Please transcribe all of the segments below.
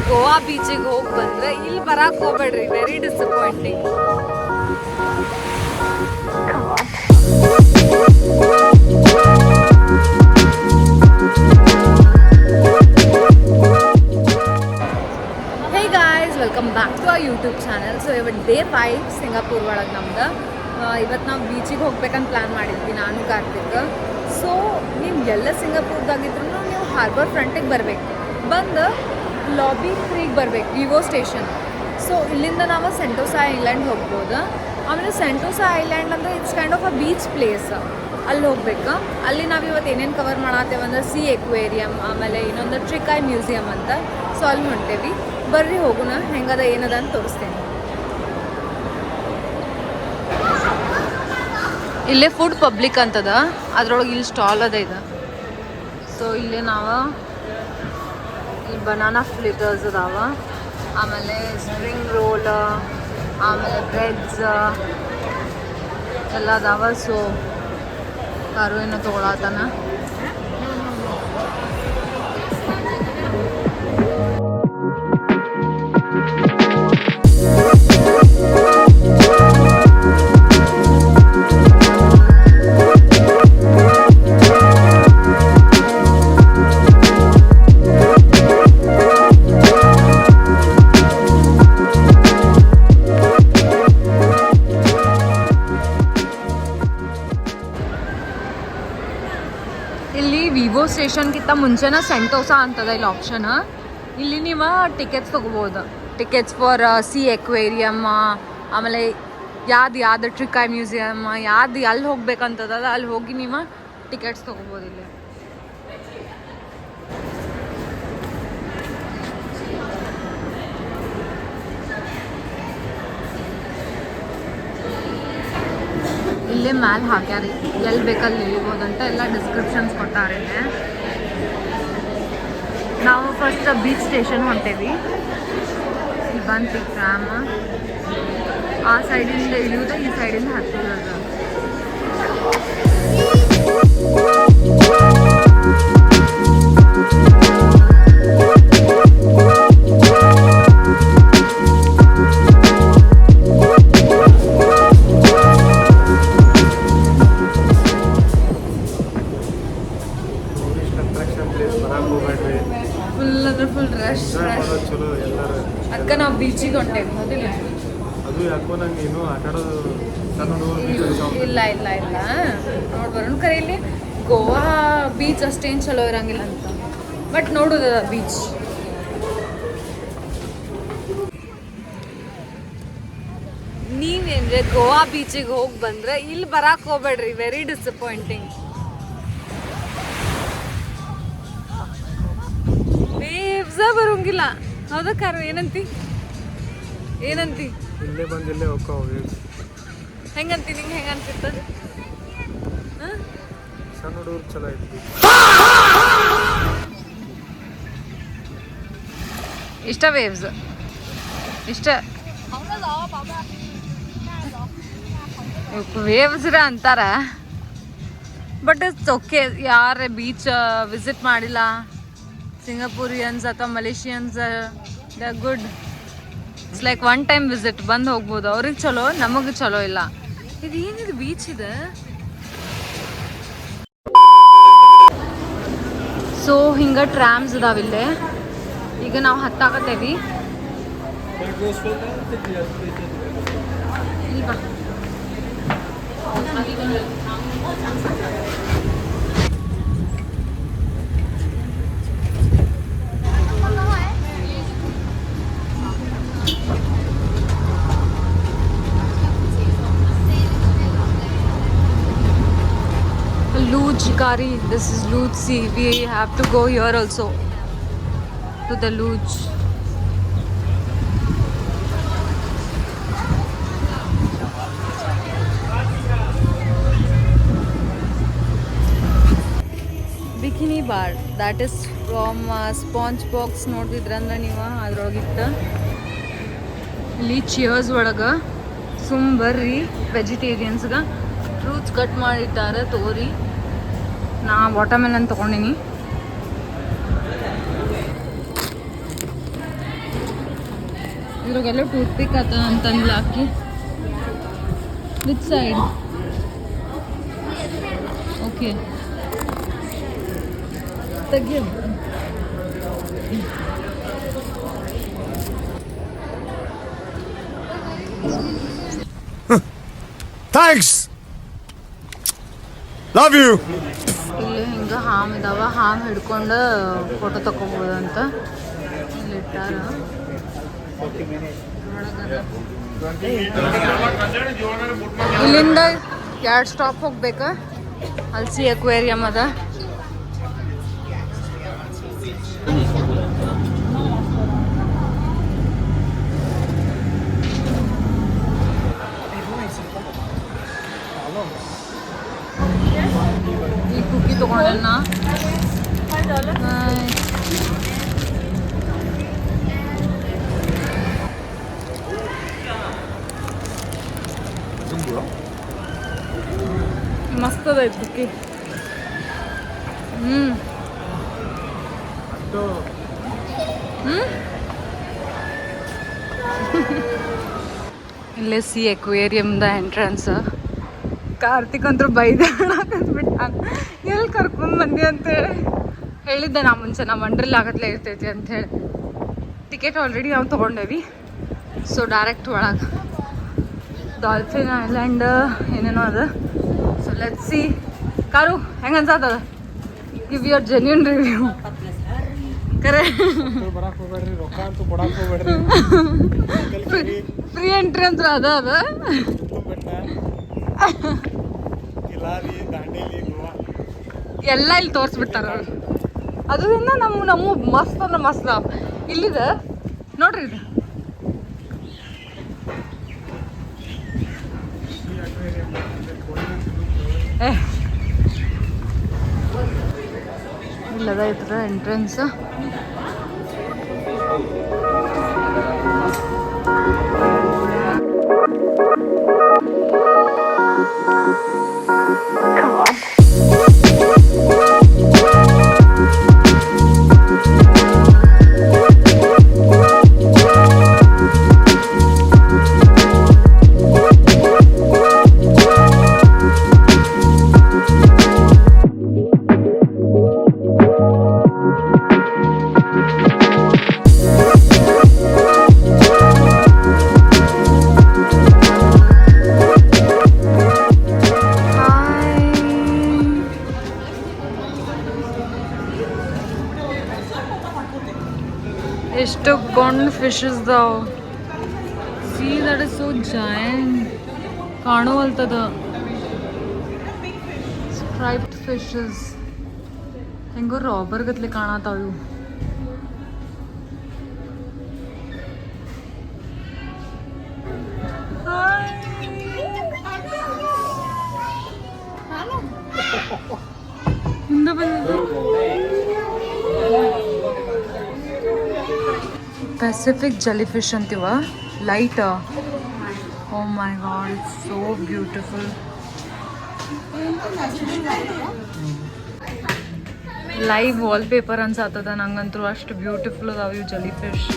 ಗೋವಾ ಬೀಚಿಗೆ ಹೋಗಿ ಬಂದ್ರೆ ಇಲ್ಲಿ ಬರಕ್ಕೆ ಹೋಗ್ಬೇಡ್ರಿ, very disappointing. Welcome back to our YouTube channel. So ಇವತ್ತು ಡೇ 5 ಸಿಂಗಾಪುರ್ ಒಳಗೆ ನಮ್ದು. ಇವತ್ತು ನಾವು ಬೀಚಿಗೆ ಹೋಗ್ಬೇಕಂತ ಪ್ಲ್ಯಾನ್ ಮಾಡಿದ್ವಿ ನಾನು ಕಾರ್ತಿಕ್. ಸೊ ನೀವು ಎಲ್ಲ ಸಿಂಗಾಪುರ್ದಾಗಿದ್ರು ನೀವು ಹಾರ್ಬರ್ ಫ್ರಂಟಿಗೆ ಬರಬೇಕು, ಬಂದು ಲಾಬಿ 3ಗೆ ಬರಬೇಕು, ವಿವೋ ಸ್ಟೇಷನ್. ಸೊ ಇಲ್ಲಿಂದ ನಾವು ಸೆಂಟೋಸಾ ಐಲ್ಯಾಂಡ್ ಹೋಗ್ಬೋದು. ಆಮೇಲೆ ಸೆಂಟೋಸಾ ಐಲ್ಯಾಂಡ್ ಅಂದರೆ it's kind of a beach place. ಅಲ್ಲಿ ಹೋಗ್ಬೇಕು. ಅಲ್ಲಿ ನಾವು ಇವತ್ತು ಏನೇನು ಕವರ್ ಮಾಡತ್ತೇವೆ ಅಂದ್ರೆ ಸಿ ಎಕ್ವೇರಿಯಮ್, ಆಮೇಲೆ ಇನ್ನೊಂದು ಟ್ರಿಕಾಯ್ ಮ್ಯೂಸಿಯಮ್ ಅಂತ. ಸೊ ಅಲ್ಲಿ ಹೊಂಟೇವಿ, ಬರ್ರಿ ಹೋಗೋಣ, ಹೆಂಗದ ಏನದ ಅಂತ ತೋರಿಸ್ತೇನೆ. ಇಲ್ಲೇ ಫುಡ್ ಪಬ್ಲಿಕ್ ಅಂತದ, ಅದ್ರೊಳಗೆ ಇಲ್ಲಿ ಸ್ಟಾಲ್ ಅದ ಇದೆ. ಸೊ ಇಲ್ಲೇ ನಾವು ಇಲ್ಲಿ ಬನಾನಾ ಫ್ಲಿಟರ್ಸ್ ಅದಾವ, ಆಮೇಲೆ ಸ್ಪ್ರಿಂಗ್ ರೋಲ್, ಆಮೇಲೆ ಬ್ರೆಡ್ಸ್ ಎಲ್ಲ ಅದಾವ. ಸೊ ಯಾರು ಏನೋ ತೊಗೊಳತಾನ. ಇಲ್ಲಿ ವಿವೋ ಸ್ಟೇಷನ್ಗಿಂತ ಮುಂಚೆನ ಸೆಂಟೋಸಾ ಅಂತದ ಇಲ್ಲಿ ಆಪ್ಷನ್. ಇಲ್ಲಿ ನೀವು ಟಿಕೆಟ್ಸ್ ತೊಗೋಬೋದು. ಟಿಕೆಟ್ಸ್ ಫಾರ್ ಸಿ ಎಕ್ವೇರಿಯಮ್, ಆಮೇಲೆ ಯಾವ್ದು ಟ್ರಿಕಾಯ್ ಮ್ಯೂಸಿಯಮ್, ಅಲ್ಲಿ ಹೋಗ್ಬೇಕಂತದಲ್ಲ ಅಲ್ಲಿ ಹೋಗಿ ನೀವು ಟಿಕೆಟ್ಸ್ ತೊಗೋಬೋದು. ಇಲ್ಲಿ ಇಲ್ಲೇ ಮ್ಯಾಲೆ ಹಾಕ್ಯಾರಿ, ಎಲ್ಲಿ ಬೇಕಲ್ಲಿ ಇಳಿಬೋದಂತ ಎಲ್ಲ ಡಿಸ್ಕ್ರಿಪ್ಷನ್ಸ್ ಕೊಟ್ಟಾರೆ. ನಾವು ಫಸ್ಟ್ ಬೀಚ್ ಸ್ಟೇಷನ್ ಹೊಂಟೇವಿ. ಇಲ್ಲಿ ಬಂತು ಟ್ರಾಮ್, ಆ ಸೈಡಿಂದ ಇಳಿಯೋದು, ಈ ಸೈಡಿಂದ ಹತ್ತೋದು. ಫುಲ್ ರಶ್ ಅದಕ್ಕೆ ನಾವು ಬೀಚಿಗೆ ಹೊಂಟೇವಿ. ಹೌದಿಲ್ಲ? ಇಲ್ಲ ಇಲ್ಲ ಇಲ್ಲ ನೋಡ್ಬರೋಣ. ಕರೆ ಇಲ್ಲಿ ಗೋವಾ ಬೀಚ್ ಅಷ್ಟೇನು ಚಲೋ ಇರಂಗಿಲ್ಲ ಅಂತ, ಬಟ್ ನೋಡೋದ ಬೀಚ್. ನೀವೇನ್ರೆ ಗೋವಾ ಬೀಚಿಗೆ ಹೋಗಿ ಬಂದ್ರೆ ಇಲ್ಲಿ ಬರಕ್ಕೆ ಹೋಗ್ಬೇಡ್ರಿ, ವೆರಿ ಡಿಸಪಾಯಿಂಟಿಂಗ್. ವೇವ್ಸ ಬರೋಂಗಿಲ್ಲ. ಹೌದಾ ಕಾರು? ಏನಂತಿ ಇಲ್ಲೇ ಬಂದು ಇಲ್ಲೇ ಹೋಗ್ತಾವ. ಹೆಂಗಂತಿ? ನಿಂಗೆ ಹೆಂಗ ಅನ್ಸುತ್ತ? ಸಣ್ಣ ಹುಡುಗರು ಚಲೋ ಐತಿ. ಇಷ್ಟ ವೇವ್ಸ್ ಇಷ್ಟ ವೇವ್ಸ್ರ ಅಂತಾರ, ಬಟ್ ಇಟ್ಸ್ ಓಕೆ. ಯಾರೇ ಬೀಚ್ ವಿಸಿಟ್ ಮಾಡಿಲ್ಲ, ಸಿಂಗಾಪುರಿಯನ್ಸ್ ಅಥವಾ Malaysians, they are good. It's like one time visit, ಬಂದು ಹೋಗ್ಬೋದು. ಅವ್ರಿಗೆ ಚಲೋ, ನಮಗೆ ಚಲೋ ಇಲ್ಲ. ಇದು ಏನಿದು ಬೀಚ್ ಇದೆ? ಸೊ ಹಿಂಗೆ ಟ್ರಾಮ್ಸ್ ಇದಾವಿಲ್ಲೇ. ಈಗ ನಾವು ಹತ್ತಾಕತ್ತೇವಿ. ಇಲ್ವಾ Luge Hikari. This is Luge Sea. We have to go here also to the Luge. Bikini bar, that is from SpongeBob ನೋಡಿದ್ರಂದ್ರೆ ನೀವು ಅದ್ರೊಳಗಿತ್ತು. ಇಲ್ಲಿ ಚಿಯರ್ಸ್ ಒಳಗೆ ಸುಮ್ ಬರ್ರಿ ವೆಜಿಟೇರಿಯನ್ಸ್ಗೆ ಫ್ರೂಟ್ಸ್ ಕಟ್ ಮಾಡಿಟ್ಟಾರೆ ತೋರಿ. ನಾ ವಾಟರ್ಮೆಲನ್ ತೊಗೊಂಡಿನಿ. ಇದ್ರಾಗೆಲ್ಲ ಟೂತ್ ಪಿಕ್ ಆತ ಅಂತಂದ್ಲ ಹಾಕಿ ವಿತ್ ಸೈಡ್ ಓಕೆ ತೆಗಿ Thanks. Love you. ಇಲ್ಲಿ ಹಿಂಗೆ ಹಾಮ್ ಇದಾವ ಹಾಮ್ ಹಿಡ್ಕೊಂಡು ಫೋಟೋ ತಗೋಬೋದಂತ ಇಲ್ಲಿ ಇಟ್ಟಾರ ಇಲ್ಲಿಂದ 2 ಸ್ಟಾಪ್ ಹೋಗ್ಬೇಕಾ ಅಲ್ಲಿ ಸಿ ಅಕ್ವೇರಿಯಂ ಅದ ಈ ಕುಕ್ಕಿ ತಗೊಂಡೇನ ಮಸ್ತ್ ಅದ ಇದು ಕುಕ್ಕಿ ಇಲ್ಲೇ ಸಿ ಅಕ್ವೇರಿಯಮ್ದ ಎಂಟ್ರೆನ್ಸ್ ಕಾರ್ತಿಕ್ ಅಂತೂ ಬೈದಾಡ್ಬಿಟ್ಟ ಎಲ್ಲಿ ಕರ್ಕೊಂಡು ಬಂದಿ ಅಂತೇಳಿ ಹೇಳಿದ್ದೆ ನಾ ಮುಂಚೆ ನಾವು ವಂಡ್ರಲ್ಲಿ ಆಗತ್ಲೇ ಇರ್ತೈತಿ ಅಂಥೇಳಿ ಟಿಕೆಟ್ ಆಲ್ರೆಡಿ ನಾವು ತೊಗೊಂಡೇವಿ ಸೊ ಡೈರೆಕ್ಟ್ ಒಳಗೆ ಡಾಲ್ಫಿನ್ ಐಲ್ಯಾಂಡ್ ಏನೇನೋ ಅದ ಸೊ ಲೆಟ್ ಸಿ ಕಾರು ಹೆಂಗೆ ಅನ್ಸತ್ತದ ಗಿವ್ ಯುವರ್ ಜೆನ್ಯೂನ್ ರಿವ್ಯೂ ಕರೆ ಬರಕ್ಕೆ ಹೋಗ್ಬೇಡ್ರಿ ರೊಕ್ಕ ಅಂತೂ ಕೊಡಕ್ಕೆ ಹೋಗ್ಬೇಡ್ರಿ ಫ್ರೀ ಎಂಟ್ರಿ ಅಂತ ಅದ ಬೆಟ್ಟ ಕಿಲಾರಿ ದಾಂಡೇಲಿ ಗೋವಾ ಎಲ್ಲ ಇಲ್ಲಿ ತೋರಿಸ್ಬಿಡ್ತಾರ ಅವ್ರು ಅದರಿಂದ ನಮ್ಮ ಮಸ್ತ್ ಅಂದ್ರೆ ಮಸ್ತ್ ಇಲ್ಲಿದೆ ನೋಡ್ರಿ ಇದು ಇಲ್ಲದ ಇದ್ರ ಎಂಟ್ರೆನ್ಸ್ ಎಷ್ಟು ಗೊಂಡ್ ಫಿಶಸ್ ದಾವ್ ಸಿ ದಟ್ ಇಸ್ ಸೋ ಜಾಯಿಂಟ್ ಕಾಣುವಲ್ತದ ಸ್ಟ್ರೈಪ್ಡ್ ಫಿಶಸ್ ಹೆಂಗೋ ರಾಬರ್ ಗತ್ಲೆ ಕಾಣತಾವ ಇವು ಹಿಂದೆ ಬಂದಿದ್ದು ಪೆಸಿಫಿಕ್ ಜೆಲಿಫಿಶ್ ಅಂತೀವ light oh my god it's so beautiful live wallpaper ಅನ್ಸಾತದ ನಂಗಂತೂ ಅಷ್ಟು ಬ್ಯೂಟಿಫುಲ್ ಅದಾವ ಇವು ಜೆಲಿಫಿಶ್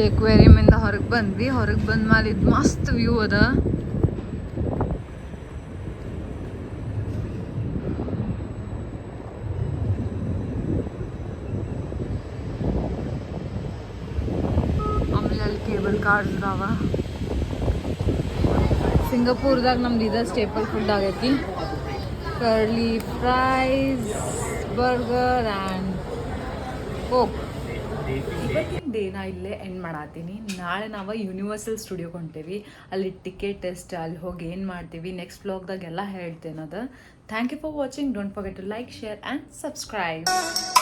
ಅಕ್ವೇರಿಯಮ್ ಇಂದ ಹೊರಗೆ ಬಂದ್ವಿ ಹೊರಗೆ ಬಂದ ಮೇಲೆ ಇದು ಮಸ್ತ್ ವ್ಯೂ ಅದ ಆಮೇಲೆ ಅಲ್ಲಿ ಕೇಬಲ್ ಕಾರ್ಸ್ ಅದಾವ ಸಿಂಗಾಪುರದಾಗ ನಮ್ದು ಇದ ಸ್ಟೇಪಲ್ ಫುಡ್ ಆಗೈತಿ curly fries burger and coke ಇವತ್ತಿನ ಡೇನ ಇಲ್ಲೇ ಎಂಡ್ ಮಾಡತ್ತೀನಿ ನಾಳೆ ನಾವು ಯೂನಿವರ್ಸಲ್ ಸ್ಟುಡಿಯೋಗೆ ಹೊಂಟೇವಿ ಅಲ್ಲಿ ಟಿಕೆಟ್ ಟೆಸ್ಟ್ ಅಲ್ಲಿ ಹೋಗಿ ಏನು ಮಾಡ್ತೀವಿ ನೆಕ್ಸ್ಟ್ ವ್ಲಾಗ್ದಾಗ ಎಲ್ಲ ಹೇಳ್ತೇನೆ ಅದು thank you for watching don't forget to like share and subscribe